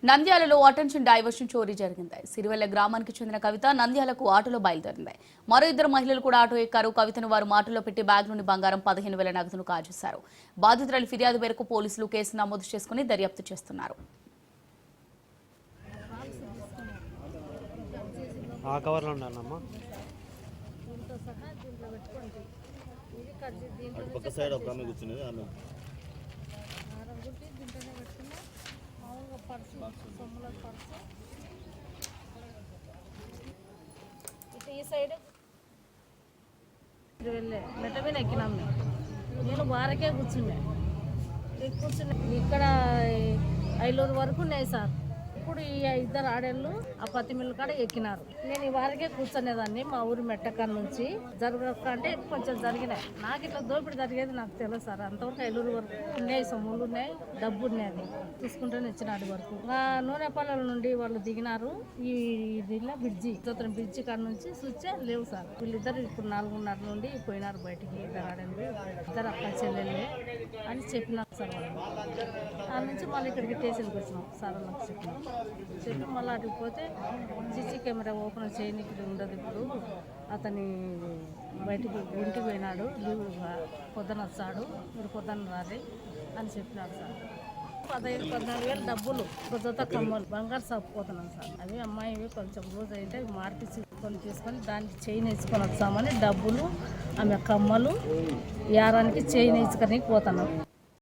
నంద్యాలలో attention diversion చోరీ జరిగింది. సిరివెల్ల గ్రామానికి చెందిన కవిత నంద్యాలకు ఆటోలో బయలుదేరింది. మరో ఇద్దరు మహిళలు కూడా ఆటో ఎక్కారు. కవితను వారు మాటలో పెట్టి బ్యాగ్ నుండి బంగారం 15,000 నగదును కాజేశారు. బాధితురాలి ఫిర్యాదు మేరకు పోలీసులు కేసు నమోదు చేసుకుని దర్యాప్తు చేస్తున్నారు. ఈ సైడ్ వెళ్ళే మెట్ట మీద ఎక్కినాం. నేను వారకే కూర్చున్నా ఇక్కడ 5 వరకు ఉన్నాయి సార్. ఇప్పుడు ఈ ఇద్దరు ఆడేళ్ళు ఆ పత్తి మిల్లు కాడ ఎక్కినారు. నేను ఈ వారకే కూర్చునేదాన్ని. మా ఊరి మెట్టకాడ నుంచి జరగక అంటే కొంచెం జరిగినాయి. నాకు ఇట్లా దోపిడి జరిగేది నాకు తెలియదు సార్. అంతవరకు 5 వరకు ఉన్నాయి, సొమ్ములు ఉన్నాయి, డబ్బు ఉన్నాయి. చూసుకుంటూనే ఇచ్చినాడు వరకు. నూనెపల్లెల నుండి వాళ్ళు దిగినారు. ఈ దీనిలో బ్రిడ్జి కాడ నుంచి చూస్తే లేవు సార్. వీళ్ళిద్దరు ఇప్పుడు 4:30 నుండి పోయినారు బయటికి. ఇద్దరు ఆడేళ్ళు, ఇద్దరు అక్క చెల్లెళ్ళే అని చెప్పినారు సార్. వాళ్ళ నుంచి మళ్ళీ ఇక్కడికి స్టేషన్కి వచ్చినాం సార్. వాళ్ళకి చెప్పి మళ్ళీ అటుకు పోతే సీసీ కెమెరా ఓపెన్ చేయడానికి ఉండదు. ఇప్పుడు అతని బయటికి ఇంటికి పోయినాడు, పొద్దున వచ్చాడు, ఇప్పుడు పొద్దున్న రాలే అని చెప్పినాడు సార్. 15,000-14,000 డబ్బులు, ఒక జత కమ్మలు, బంగారు సరిపోతున్నాం సార్. అవి అమ్మాయి కొంచెం రోజు అయితే మార్పిసి తీసుకొని దానికి చైన్ వేసుకొని వచ్చామని డబ్బులు, ఆమె కమ్మలు యారానికి చైన్ వేసుకొని పోతున్నాం.